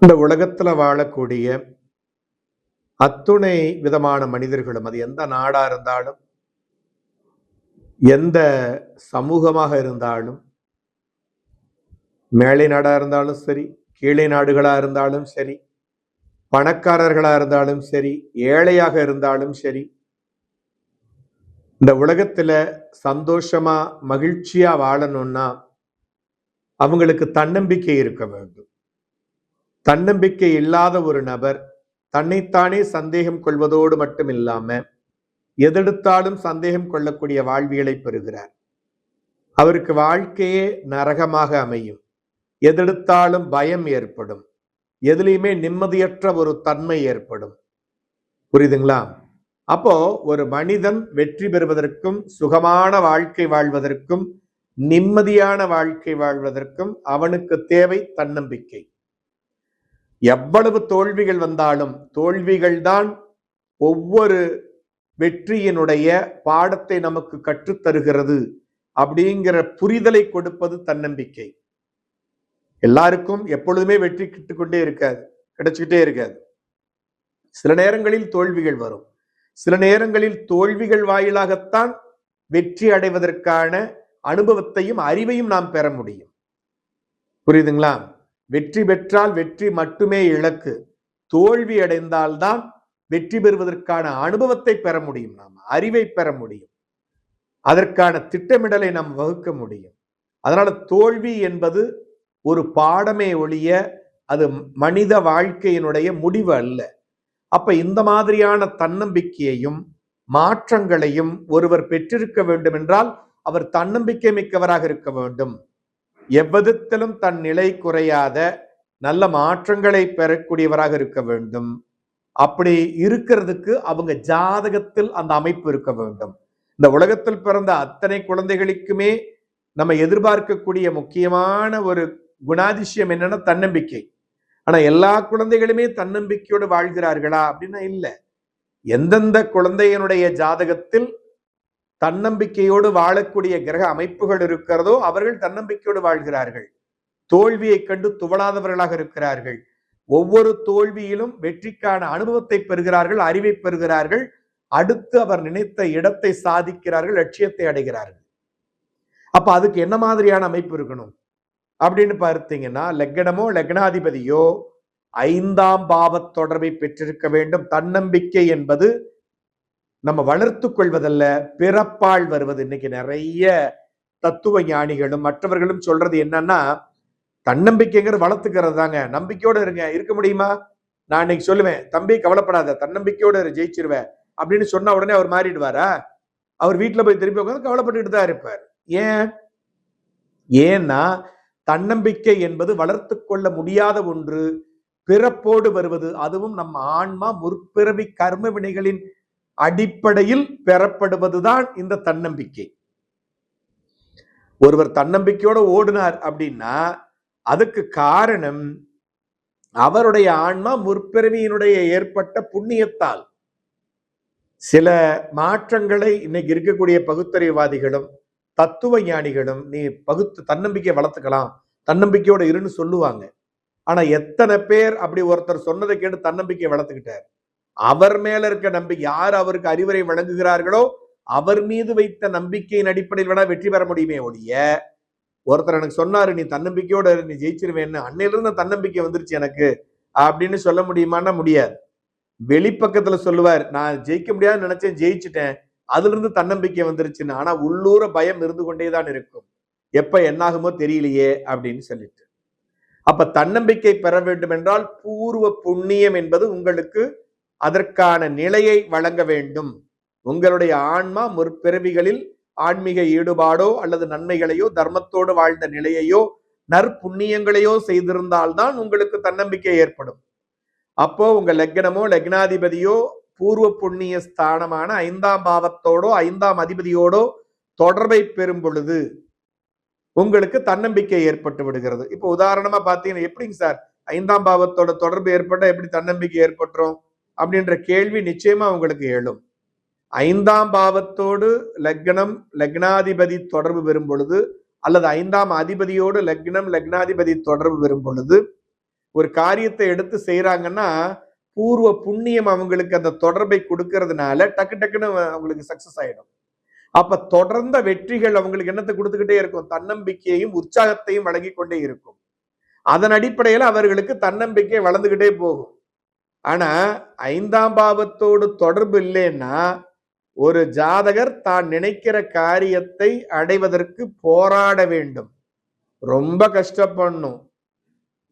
இந்த உலகத்துல வாழக்கூடிய அத்துணை விதமான மனிதர்களும், அது எந்த நாடா இருந்தாலும், எந்த சமூகமாக இருந்தாலும், மேலை நாடா இருந்தாலும் சரி, கீழே நாடுகளா இருந்தாலும் சரி, பணக்காரர்களா இருந்தாலும் சரி, ஏழையாக இருந்தாலும் சரி, இந்த உலகத்துல சந்தோஷமா மகிழ்ச்சியா வாழணும்னா அவங்களுக்கு தன்னம்பிக்கை இருக்க வேண்டும். தன்னம்பிக்கை இல்லாத ஒரு நபர் தன்னைத்தானே சந்தேகம் கொள்வதோடு மட்டும் இல்லாம எதெடுத்தாலும் சந்தேகம் கொள்ளக்கூடிய வாழ்வியலை பெறுகிறார். அவருக்கு வாழ்க்கையே நரகமாக அமையும். எதெடுத்தாலும் பயம் ஏற்படும். எதுலையுமே நிம்மதியற்ற ஒரு தன்மை ஏற்படும். புரியுதுங்களா? அப்போ ஒரு மனிதன் வெற்றி பெறுவதற்கும், சுகமான வாழ்க்கை வாழ்வதற்கும், நிம்மதியான வாழ்க்கை வாழ்வதற்கும் அவனுக்கு தேவை தன்னம்பிக்கை. எவ்வளவு தோல்விகள் வந்தாலும் தோல்விகள் தான் ஒவ்வொரு வெற்றியினுடைய பாடத்தை நமக்கு கற்றுத்தருகிறது அப்படிங்கிற புரிதலை கொடுப்பது தன்னம்பிக்கை. எல்லாருக்கும் எப்பொழுதுமே வெற்றி கிட்டுக்கொண்டே இருக்காது, கிடைச்சுக்கிட்டே இருக்காது. சில நேரங்களில் தோல்விகள் வரும். சில நேரங்களில் தோல்விகள் வாயிலாகத்தான் வெற்றி அடைவதற்கான அனுபவத்தையும் அறிவையும் நாம் பெற முடியும். புரியுதுங்களா? வெற்றி பெற்றால் வெற்றி மட்டுமே இலக்கு. தோல்வி அடைந்தால்தான் வெற்றி பெறுவதற்கான அனுபவத்தை பெற முடியும், நாம் அறிவை பெற முடியும், அதற்கான திட்டமிடலை நாம் வகுக்க முடியும். அதனால தோல்வி என்பது ஒரு பாடமே ஒழிய அது மனித வாழ்க்கையினுடைய முடிவு அல்ல. அப்ப இந்த மாதிரியான தன்னம்பிக்கையையும் மாற்றங்களையும் ஒருவர் பெற்றிருக்க வேண்டும் என்றால் அவர் தன்னம்பிக்கை மிக்கவராக இருக்க வேண்டும். எவ்விதத்திலும் தன் நிலை குறையாத நல்ல மாற்றங்களை பெறக்கூடியவராக இருக்க வேண்டும். அப்படி இருக்கிறதுக்கு அவங்க ஜாதகத்தில் அந்த அமைப்பு இருக்க வேண்டும். இந்த உலகத்தில் பிறந்த அத்தனை குழந்தைகளுக்குமே நம்ம எதிர்பார்க்கக்கூடிய முக்கியமான ஒரு குணாதிசயம் என்னன்னா தன்னம்பிக்கை. ஆனா எல்லா குழந்தைகளுமே தன்னம்பிக்கையோடு வாழ்கிறார்களா அப்படின்னா இல்லை. எந்தெந்த குழந்தையினுடைய ஜாதகத்தில் தன்னம்பிக்கையோடு வாழக்கூடிய கிரக அமைப்புகள் இருக்கிறதோ அவர்கள் தன்னம்பிக்கையோடு வாழ்கிறார்கள். தோல்வியை கண்டு துவளாதவர்களாக இருக்கிறார்கள். ஒவ்வொரு தோல்வியிலும் வெற்றிக்கான அனுபவத்தை பெறுகிறார்கள், அறிவை பெறுகிறார்கள். அடுத்து அவர் நினைத்த இடத்தை சாதிக்கிறார்கள், லட்சியத்தை அடைகிறார்கள். அப்ப அதுக்கு என்ன மாதிரியான அமைப்பு இருக்கணும் அப்படின்னு பார்த்தீங்கன்னா, லக்னமோ லக்னாதிபதியோ 5ஆம் பாவ தொடர்பை பெற்றிருக்க வேண்டும். தன்னம்பிக்கை என்பது நம்ம வளர்த்து கொள்வதல்ல, பிறப்பால் வருவது. இன்னைக்கு நிறைய தத்துவ ஞானிகளும் மற்றவர்களும் சொல்றது என்னன்னா, தன்னம்பிக்கைங்கிற வளர்த்துக்கிறது தாங்க. நம்பிக்கையோடு இருங்க. இருக்க முடியுமா? நான் இன்னைக்கு சொல்லுவேன், தம்பி கவலைப்படாத, தன்னம்பிக்கையோடு ஜெயிச்சிருவேன் அப்படின்னு சொன்ன உடனே அவர் மாறிடுவாரா? அவர் வீட்டுல போய் திருப்பி உட்காந்து கவலைப்பட்டுட்டு தான் இருப்பார். ஏன்னா தன்னம்பிக்கை என்பது வளர்த்து கொள்ள முடியாத ஒன்று, பிறப்போடு வருவது. அதுவும் நம்ம ஆன்மா முற்பிறவி கர்ம வினைகளின் அடிப்படையில் பெறப்படுவதுதான் இந்த தன்னம்பிக்கை. ஒருவர் தன்னம்பிக்கையோட ஓடினார் அப்படின்னா அதுக்கு காரணம் அவருடைய ஆன்மா முற்பிறவியினுடைய ஏற்பட்ட புண்ணியத்தால். சில மாற்றங்களை இன்னைக்கு இருக்கக்கூடிய பகுத்தறிவாதிகளும் தத்துவ ஞானிகளும் நீ தன்னம்பிக்கை வளர்த்துக்கலாம், தன்னம்பிக்கையோட இருன்னு சொல்லுவாங்க. ஆனா எத்தனை பேர் அப்படி ஒருத்தர் சொன்னதை கேட்டு தன்னம்பிக்கை வளர்த்துக்கிட்டார்? அவர் மேல இருக்க நம்பிக்கை, யார் அவருக்கு அறிவுரை வழங்குகிறார்களோ அவர் மீது வைத்த நம்பிக்கையின் அடிப்படையில் வேணா வெற்றி பெற முடியுமே ஒழிய, ஒருத்தர் எனக்கு சொன்னாரு நீ தன்னம்பிக்கையோட நீ ஜெயிச்சிருவேன்னு, அன்னையிலிருந்து தன்னம்பிக்கை வந்துருச்சு எனக்கு அப்படின்னு சொல்ல முடியுமான்னா முடியாது. வெளிப்பக்கத்துல சொல்லுவார், நான் ஜெயிக்க முடியாதுன்னு நினைச்சேன், ஜெயிச்சுட்டேன், அதுல இருந்து தன்னம்பிக்கை வந்துருச்சுன்னு. ஆனா உள்ளூர பயம் இருந்து கொண்டேதான் இருக்கும், எப்ப என்னாகுமோ தெரியலையே அப்படின்னு சொல்லிட்டு. அப்ப தன்னம்பிக்கை பெற வேண்டும் என்றால் பூர்வ புண்ணியம் என்பது உங்களுக்கு அதற்கான நிலையை வழங்க வேண்டும். உங்களுடைய ஆன்மா முற்பிறவிகளில் ஆன்மீக ஈடுபாடோ அல்லது நன்மைகளையோ தர்மத்தோடு வாழ்ந்த நிலையையோ நற்புண்ணியங்களையோ செய்திருந்தால்தான் உங்களுக்கு தன்னம்பிக்கை ஏற்படும். அப்போ உங்க லக்னமோ லக்னாதிபதியோ பூர்வ புண்ணிய ஸ்தானமான 5ஆம் பாவத்தோடோ 5ஆம் அதிபதியோடோ தொடர்பை பெறும் பொழுது உங்களுக்கு தன்னம்பிக்கை ஏற்பட்டு விடுகிறது. இப்போ உதாரணமா பாத்தீங்கன்னா, எப்படிங்க சார் 5ஆம் பாவத்தோட தொடர்பு ஏற்பட்டா எப்படி தன்னம்பிக்கை ஏற்பட்டுரும் அப்படின்ற கேள்வி நிச்சயமா உங்களுக்கு எழும். 5ஆம் பாவத்தோடு லக்னம் லக்னாதிபதி தொடர்பு பெறும் பொழுது அல்லது 5ஆம் அதிபதியோடு லக்னம் லக்னாதிபதி தொடர்பு பெறும் பொழுது ஒரு காரியத்தை எடுத்து செய்யறாங்கன்னா பூர்வ புண்ணியம் அவங்களுக்கு அந்த தொடர்பை கொடுக்கறதுனால டக்கு டக்குன்னு அவங்களுக்கு சக்சஸ் ஆயிடும். அப்ப தொடர்ந்த வெற்றிகள் அவங்களுக்கு என்னத்தை கொடுத்துக்கிட்டே இருக்கும்? தன்னம்பிக்கையையும் உற்சாகத்தையும் வழங்கி கொண்டே இருக்கும். அதன் அடிப்படையில் அவர்களுக்கு தன்னம்பிக்கை வளர்ந்துகிட்டே போகும். ஆனா 5ஆம் பாவத்தோடு தொடர்பு இல்லைன்னா ஒரு ஜாதகர் தான் நினைக்கிற காரியத்தை அடைவதற்கு போராட வேண்டும், ரொம்ப கஷ்டப்படணும்.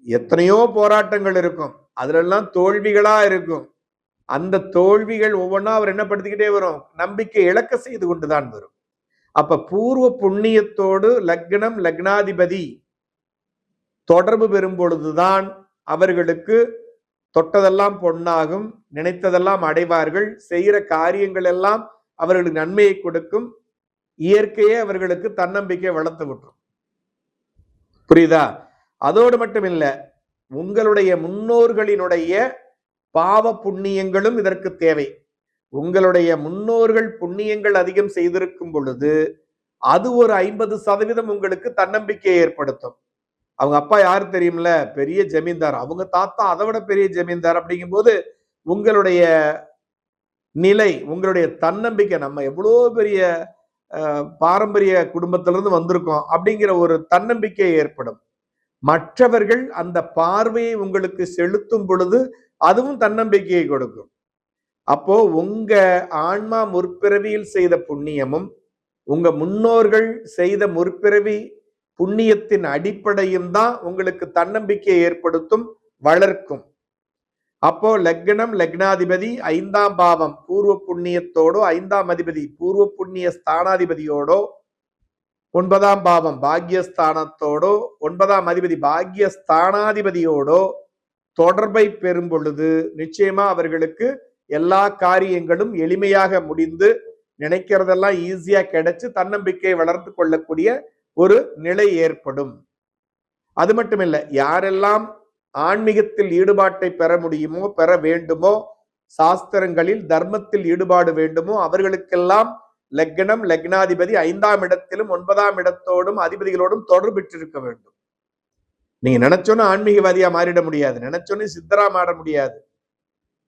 எத்தனையோ போராட்டங்கள் இருக்கும், அதுலெல்லாம் தோல்விகளா இருக்கும். அந்த தோல்விகள் ஒவ்வொன்றா அவர் என்ன படுத்திக்கிட்டே வரும்? நம்பிக்கை இழக்க செய்து கொண்டுதான் வரும். அப்ப பூர்வ புண்ணியத்தோடு லக்னம் லக்னாதிபதி தொடர்பு பெறும் பொழுதுதான் அவர்களுக்கு தொட்டதெல்லாம் பொன்னாகும், நினைத்ததெல்லாம் அடைவார்கள், செய்கிற காரியங்கள் எல்லாம் அவர்களுக்கு நன்மையை கொடுக்கும், இயற்கையே அவர்களுக்கு தன்னம்பிக்கை வளர்த்து விட்டுரும். புரியுதா? அதோடு மட்டும் இல்ல, உங்களுடைய முன்னோர்களினுடைய பாவ புண்ணியங்களும் இதற்கு தேவை. உங்களுடைய முன்னோர்கள் புண்ணியங்கள் அதிகம் செய்திருக்கும் பொழுது அது ஒரு 50% உங்களுக்கு தன்னம்பிக்கையை ஏற்படுத்தும். அவங்க அப்பா யாரு தெரியும்ல? பெரிய ஜமீன்தார், அவங்க தாத்தா அதை விட பெரிய ஜமீன்தார். அப்படிங்கும் போது உங்களுடைய நிலை, உங்களுடைய தன்னம்பிக்கை, நம்ம எவ்வளோ பெரிய பாரம்பரிய குடும்பத்திலிருந்து வந்திருக்கோம் அப்படிங்கிற ஒரு தன்னம்பிக்கை ஏற்படும். மற்றவர்கள் அந்த பார்வையை உங்களுக்கு செலுத்தும் பொழுது அதுவும் தன்னம்பிக்கையை கொடுக்கும். அப்போ உங்க ஆன்மா முற்பிறவியில் செய்த புண்ணியமும் உங்க முன்னோர்கள் செய்த முற்பிறவி புண்ணியத்தின் அடிப்படையும் தான் உங்களுக்கு தன்னம்பிக்கையை ஏற்படுத்தும், வளர்க்கும். அப்போ லக்னம் லக்னாதிபதி 5ஆம் பாவம் பூர்வ புண்ணியத்தோடோ, 5ஆம் அதிபதி பூர்வ புண்ணிய ஸ்தானாதிபதியோடோ, 9ஆம் பாவம் பாக்யஸ்தானத்தோடோ, 9ஆம் அதிபதி பாக்யஸ்தானாதிபதியோடோ தொடர்பை பெறும் பொழுது நிச்சயமா அவர்களுக்கு எல்லா காரியங்களும் எளிமையாக முடிந்து நினைக்கிறதெல்லாம் ஈஸியா கிடைச்சு தன்னம்பிக்கையை வளர்த்து கொள்ளக்கூடிய ஒரு நிலை ஏற்படும். அது மட்டுமில்லை, யாரெல்லாம் ஆன்மீகத்தில் ஈடுபாட்டை பெற முடியுமோ, பெற வேண்டுமோ, சாஸ்திரங்களில் தர்மத்தில் ஈடுபாடு வேண்டுமோ அவர்களுக்கெல்லாம் லக்னம் லக்னாதிபதி 5ஆம் இடத்திலும் 9ஆம் இடத்தோடும் அதிபதிகளோடும் தொடர்பு பெற்றிருக்க வேண்டும். நீங்க நினைச்சோன்னு ஆன்மீகவாதியா மாறிட முடியாது, நினைச்சோன்னு சித்தரா மாற முடியாது,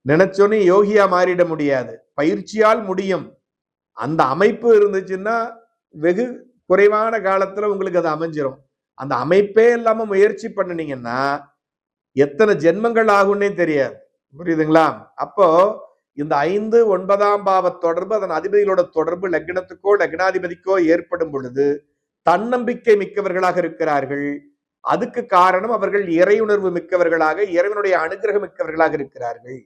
நினைச்சோன்னு யோகியா மாறிட முடியாது. பயிற்சியால் முடியும். அந்த அமைப்பு இருந்துச்சுன்னா வெகு குறைவான காலத்துல உங்களுக்கு அது அமைஞ்சிரும். அந்த அமைப்பே இல்லாம முயற்சி பண்ணினீங்கன்னா எத்தனை ஜென்மங்கள் ஆகும்னே தெரியாது. புரியுதுங்களா? அப்போ இந்த 5 9ஆம் பாவ தொடர்பு, அதன் அதிபதிகளோட தொடர்பு லக்னத்துக்கோ லக்னாதிபதிக்கோ ஏற்படும் பொழுது தன்னம்பிக்கை மிக்கவர்களாக இருக்கிறார்கள். அதுக்கு காரணம் அவர்கள் இறையுணர்வு மிக்கவர்களாக, இறைவனுடைய அனுகிரகம் மிக்கவர்களாக இருக்கிறார்கள்.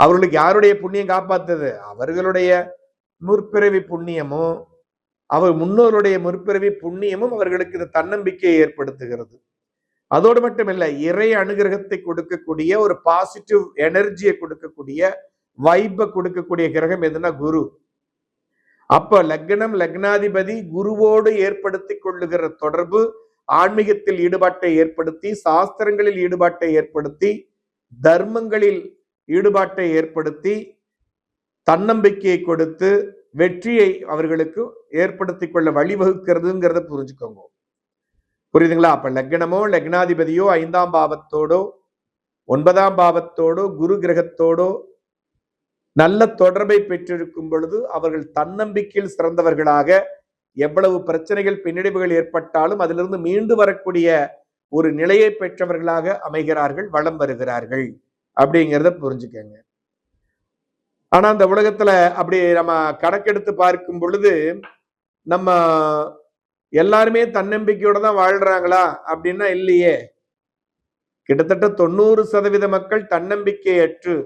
அவர்களுக்கு யாருடைய புண்ணியம் காப்பாத்துது? அவர்களுடைய முற்பிறவி புண்ணியமும் அவர் முன்னோருடைய முற்பிறவி புண்ணியமும் அவர்களுக்கு இந்த தன்னம்பிக்கையை ஏற்படுத்துகிறது. அதோடு மட்டும் இல்ல, இறை அனுகிரகத்தை கொடுக்கக்கூடிய ஒரு பாசிட்டிவ் எனர்ஜியை கொடுக்கக்கூடிய வைப்பை கொடுக்கக்கூடிய கிரகம் எதுனா குரு. அப்ப லக்னம் லக்னாதிபதி குருவோடு ஏற்படுத்தி கொள்ளுகிற தொடர்பு ஆன்மீகத்தில் ஈடுபாட்டை ஏற்படுத்தி, சாஸ்திரங்களில் ஈடுபாட்டை ஏற்படுத்தி, தர்மங்களில் ஈடுபாட்டை ஏற்படுத்தி, தன்னம்பிக்கையை கொடுத்து வெற்றியை அவர்களுக்கு ஏற்படுத்தி கொள்ள வழிவகுக்கிறதுங்கிறத புரிஞ்சுக்கோங்க. புரியுதுங்களா? அப்ப லக்னமோ லக்னாதிபதியோ 5ஆம் பாவத்தோடோ 9ஆம் பாவத்தோடோ குரு கிரகத்தோடோ நல்ல தொடர்பை பெற்றிருக்கும் பொழுது அவர்கள் தன்னம்பிக்கையில் சிறந்தவர்களாக, எவ்வளவு பிரச்சனைகள் பின்னடைவுகள் ஏற்பட்டாலும் அதிலிருந்து மீண்டு வரக்கூடிய ஒரு நிலையை பெற்றவர்களாக அமைகிறார்கள், வளம் வருகிறார்கள் அப்படிங்கிறத புரிஞ்சுக்கங்க. ஆனா அந்த உலகத்துல அப்படி நம்ம கணக்கெடுத்து பார்க்கும் பொழுது நம்ம எல்லாருமே தன்னம்பிக்கையோட தான் வாழ்றாங்களா அப்படின்னா இல்லையே. கிட்டத்தட்ட 90% மக்கள் தன்னம்பிக்கையற்று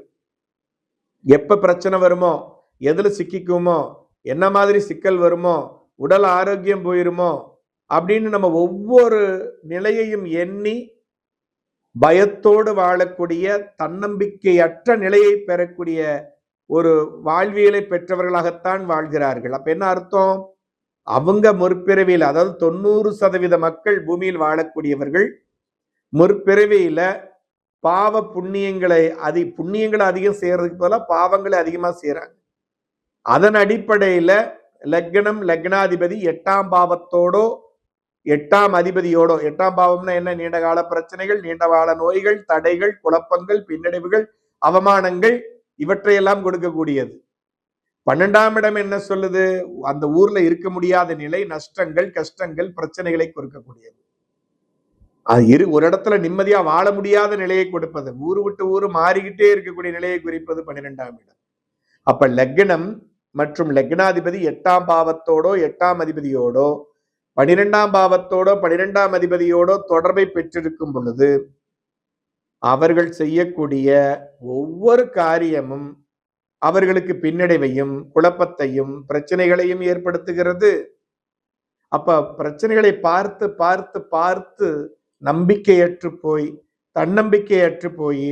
எப்ப பிரச்சனை வருமோ, எதுல சிக்கிக்குமோ, என்ன மாதிரி சிக்கல் வருமோ, உடல் ஆரோக்கியம் போயிருமோ அப்படின்னு நம்ம ஒவ்வொரு நிலையையும் எண்ணி பயத்தோடு வாழக்கூடிய, தன்னம்பிக்கையற்ற நிலையை பெறக்கூடிய ஒரு வாழ்வியலை பெற்றவர்களாகத்தான் வாழ்கிறார்கள். அப்ப என்ன அர்த்தம்? அவங்க முற்பிறவியில், அதாவது 90% மக்கள் பூமியில் வாழக்கூடியவர்கள் முற்பிறவியில பாவ புண்ணியங்களை புண்ணியங்களை அதிகம் செய்யறதுக்கு போல பாவங்களை அதிகமா செய்யறாங்க. அதன் அடிப்படையில லக்னம் லக்னாதிபதி 8ஆம் பாவத்தோடோ 8ஆம் அதிபதியோட, 8ஆம் பாவம்னா என்ன? நீண்ட கால பிரச்சனைகள், நீண்ட கால நோய்கள், தடைகள், குழப்பங்கள், பின்னடைவுகள், அவமானங்கள், இவற்றையெல்லாம் கொடுக்கக்கூடியது. 12ஆம் இடம் என்ன சொல்லுது? அந்த ஊர்ல இருக்க முடியாத நிலை, நஷ்டங்கள், கஷ்டங்கள், பிரச்சனைகளை கொடுக்கக்கூடியது. ஒரு இடத்துல நிம்மதியா வாழ முடியாத நிலையை கொடுப்பது, ஊரு விட்டு ஊரு மாறிக்கிட்டே இருக்கக்கூடிய நிலையை குறிப்பது 12ஆம் இடம். அப்ப லக்னம் மற்றும் லக்னாதிபதி 8ஆம் பாவத்தோடோ 8ஆம் அதிபதியோடோ 12ஆம் பாவத்தோடோ 12ஆம் அதிபதியோடோ தொடர்பை பெற்றிருக்கும் பொழுது அவர்கள் செய்யக்கூடிய ஒவ்வொரு காரியமும் அவர்களுக்கு பின்னடைவையும் குழப்பத்தையும் பிரச்சனைகளையும் ஏற்படுத்துகிறது. அப்ப பிரச்சனைகளை பார்த்து பார்த்து பார்த்து நம்பிக்கையற்று போய், தன்னம்பிக்கையற்று போய்,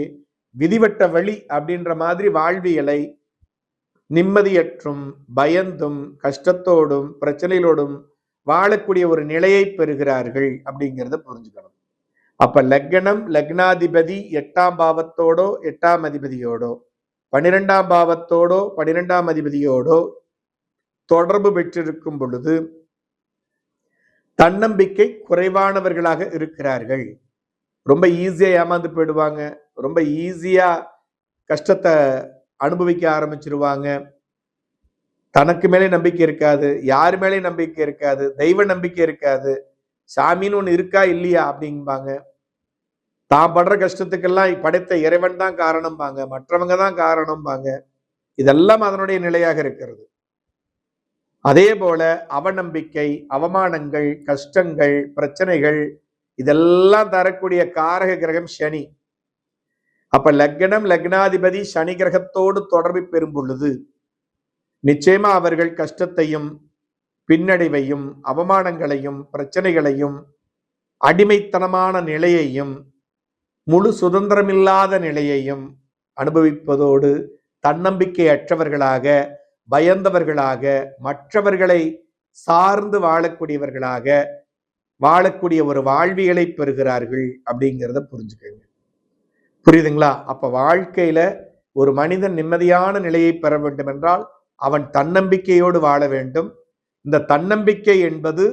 விதிவட்ட வழி அப்படின்ற மாதிரி வாழ்வியலை நிம்மதியற்றும், பயந்தும், கஷ்டத்தோடும், பிரச்சனைகளோடும் வாழக்கூடிய ஒரு நிலையை பெறுகிறார்கள் அப்படிங்கிறத புரிஞ்சுக்கணும். அப்ப லக்னம், லக்னாதிபதி 8ஆம் பாவத்தோடோ 8ஆம் அதிபதியோடோ 12ஆம் பாவத்தோடோ 12ஆம் அதிபதியோடோ தொடர்பு பெற்றிருக்கும் பொழுது தன்னம்பிக்கை குறைவானவர்களாக இருக்கிறார்கள். ரொம்ப ஈஸியா ஏமாந்து போயிடுவாங்க, ரொம்ப ஈஸியா கஷ்டத்தை அனுபவிக்க ஆரம்பிச்சிருவாங்க. தனக்கு மேலே நம்பிக்கை இருக்காது, யார் மேலே நம்பிக்கை இருக்காது, தெய்வ நம்பிக்கை இருக்காது, சாமின்னு ஒண்ணு இருக்கா இல்லையா அப்படிம்பாங்க. தான் படுற கஷ்டத்துக்கெல்லாம் படைத்த இறைவன் தான் காரணம்பாங்க, மற்றவங்க தான் காரணம்பாங்க. இதெல்லாம் அதனுடைய நிலையாக இருக்கிறது. அதே போல அவநம்பிக்கை, அவமானங்கள், கஷ்டங்கள், பிரச்சனைகள் இதெல்லாம் தரக்கூடிய காரக கிரகம் சனி. அப்ப லக்னம், லக்னாதிபதி சனி கிரகத்தோடு தொடர்பு பெறும் பொழுது நிச்சயமா அவர்கள் கஷ்டத்தையும் பின்னடைவையும் அவமானங்களையும் பிரச்சனைகளையும் அடிமைத்தனமான நிலையையும் முழு சுதந்திரமில்லாத நிலையையும் அனுபவிப்பதோடு தன்னம்பிக்கையற்றவர்களாக, பயந்தவர்களாக, மற்றவர்களை சார்ந்து வாழக்கூடியவர்களாக வாழக்கூடிய ஒரு வாழ்வியலை பெறுகிறார்கள் அப்படிங்கிறத புரிஞ்சுக்கங்க. புரியுதுங்களா? அப்ப வாழ்க்கையில ஒரு மனிதன் நிம்மதியான நிலையை பெற வேண்டும் என்றால் அவன் தன்னம்பிக்கையோடு வாழ வேண்டும். இந்த தன்னம்பிக்கை என்பது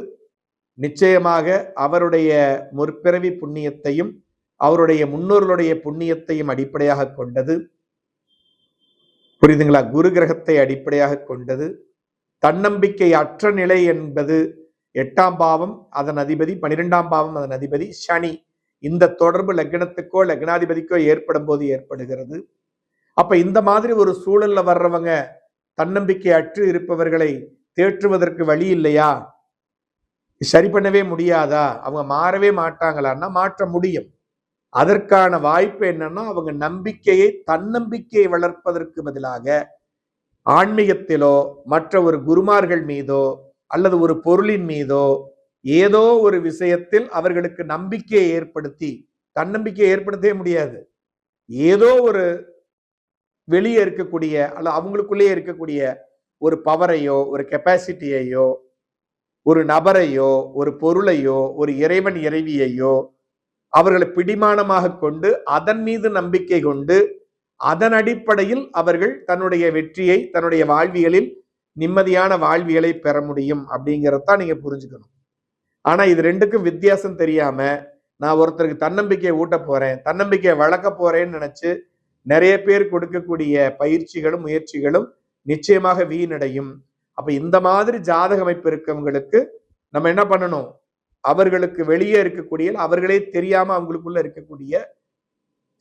நிச்சயமாக அவருடைய முற்பிறவி புண்ணியத்தையும் அவருடைய முன்னோர்களுடைய புண்ணியத்தையும் அடிப்படையாக கொண்டது. புரியுதுங்களா? குரு கிரகத்தை அடிப்படையாக கொண்டது. தன்னம்பிக்கை அற்ற நிலை என்பது 8ஆம் பாவம் அதன் அதிபதி, 12ஆம் பாவம் அதன் அதிபதி சனி. இந்த தொடர்பு லக்னத்துக்கோ லக்னாதிபதிக்கோ ஏற்படும் போது ஏற்படுகிறது. அப்ப இந்த மாதிரி ஒரு சூழல்ல வர்றவங்க தன்னம்பிக்கை அற்று இருப்பவர்களை தேற்றுவதற்கு வழி இல்லையா? சரி பண்ணவே முடியாதா? அவங்க மாறவே மாட்டாங்களான்னா மாற்ற முடியும். அதற்கான வாய்ப்பு என்னன்னா அவங்க நம்பிக்கையை, தன்னம்பிக்கையை வளர்ப்பதற்கு பதிலாக ஆன்மீகத்திலோ மற்ற ஒரு குருமார்கள் மீதோ அல்லது ஒரு பொருளின் மீதோ ஏதோ ஒரு விஷயத்தில் அவர்களுக்கு நம்பிக்கையை ஏற்படுத்தி, தன்னம்பிக்கையை ஏற்படுத்தவே முடியாது, ஏதோ ஒரு வெளியே இருக்கக்கூடிய அல்ல அவங்களுக்குள்ளேயே இருக்கக்கூடிய ஒரு பவரையோ ஒரு கெப்பாசிட்டியையோ ஒரு நபரையோ ஒரு பொருளையோ ஒரு இறைவன் இறைவியையோ அவர்களை பிடிமானமாக கொண்டு அதன் மீது நம்பிக்கை கொண்டு அதன் அடிப்படையில் அவர்கள் தன்னுடைய வெற்றியை, தன்னுடைய வாழ்வியலில் நிம்மதியான வாழ்வியலை பெற முடியும் அப்படிங்கிறதான் நீங்க புரிஞ்சுக்கணும். ஆனா இது ரெண்டுக்கும் வித்தியாசம் தெரியாம நான் ஒருத்தருக்கு தன்னம்பிக்கையை ஊட்ட போறேன், தன்னம்பிக்கையை வளர்க்க போறேன்னு நினைச்சு நிறைய பேர் கொடுக்கக்கூடிய பயிற்சிகளும் முயற்சிகளும் நிச்சயமாக வீணடையும். அப்ப இந்த மாதிரி ஜாதக அமைப்பு இருக்கவங்களுக்கு நம்ம என்ன பண்ணணும்? அவர்களுக்கு வெளியே இருக்கக்கூடிய, அவர்களே தெரியாம அவங்களுக்குள்ள இருக்கக்கூடிய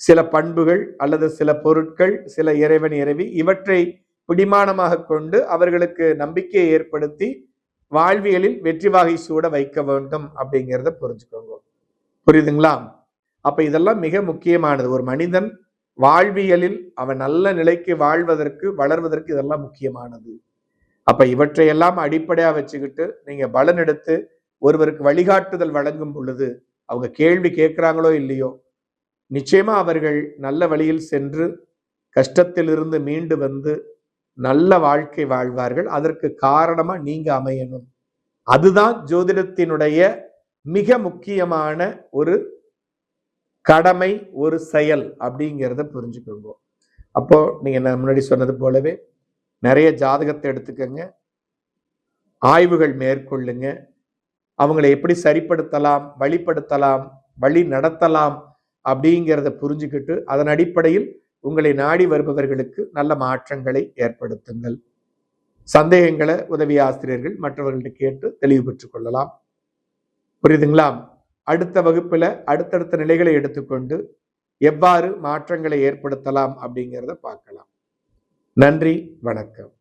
சில பண்புகள் அல்லது சில பொருட்கள், சில இறைவன் இறைவி இவற்றை பிடிமானமாக கொண்டு அவர்களுக்கு நம்பிக்கையை ஏற்படுத்தி வாழ்வியலில் வெற்றி வாகை சூட வைக்க வேண்டும் அப்படிங்கிறத புரிஞ்சுக்கோங்க. புரியுதுங்களா? அப்ப இதெல்லாம் மிக முக்கியமானது. ஒரு மனிதன் வாழ்வியலில் அவன் நல்ல நிலைக்கு வாழ்வதற்கு, வளர்வதற்கு இதெல்லாம் முக்கியமானது. அப்ப இவற்றையெல்லாம் அடிப்படையா வச்சுக்கிட்டு நீங்க பலன் எடுத்து ஒருவருக்கு வழிகாட்டுதல் வழங்கும் பொழுது அவங்க கேள்வி கேட்கிறாங்களோ இல்லையோ, நிச்சயமா அவர்கள் நல்ல வழியில் சென்று கஷ்டத்திலிருந்து மீண்டு வந்து நல்ல வாழ்க்கை வாழ்வார்கள். அதற்கு காரணமா நீங்க அமையணும். அதுதான் ஜோதிடத்தினுடைய மிக முக்கியமான ஒரு கடமை, ஒரு செயல் அப்படிங்கிறத புரிஞ்சுக்கோங்க. அப்போ நீங்க முன்னாடி சொன்னது போலவே நிறைய ஜாதகத்தை எடுத்துக்கங்க, ஆய்வுகள் மேற்கொள்ளுங்க, அவங்களை எப்படி சரிப்படுத்தலாம், வழிப்படுத்தலாம், வழி நடத்தலாம் அப்படிங்கிறத புரிஞ்சுக்கிட்டு அதன் அடிப்படையில் உங்களை நாடி வருபவர்களுக்கு நல்ல மாற்றங்களை ஏற்படுத்துங்கள். சந்தேகங்களை உதவி ஆசிரியர்கள் மற்றவர்கள்ட்ட கேட்டு தெளிவு பெற்றுக் கொள்ளலாம். புரியுதுங்களா? அடுத்த வகுப்புல அடுத்தடுத்த நிலைகளை எடுத்துக்கொண்டு எவ்வாறு மாற்றங்களை ஏற்படுத்தலாம் அப்படிங்கிறத பார்க்கலாம். நன்றி, வணக்கம்.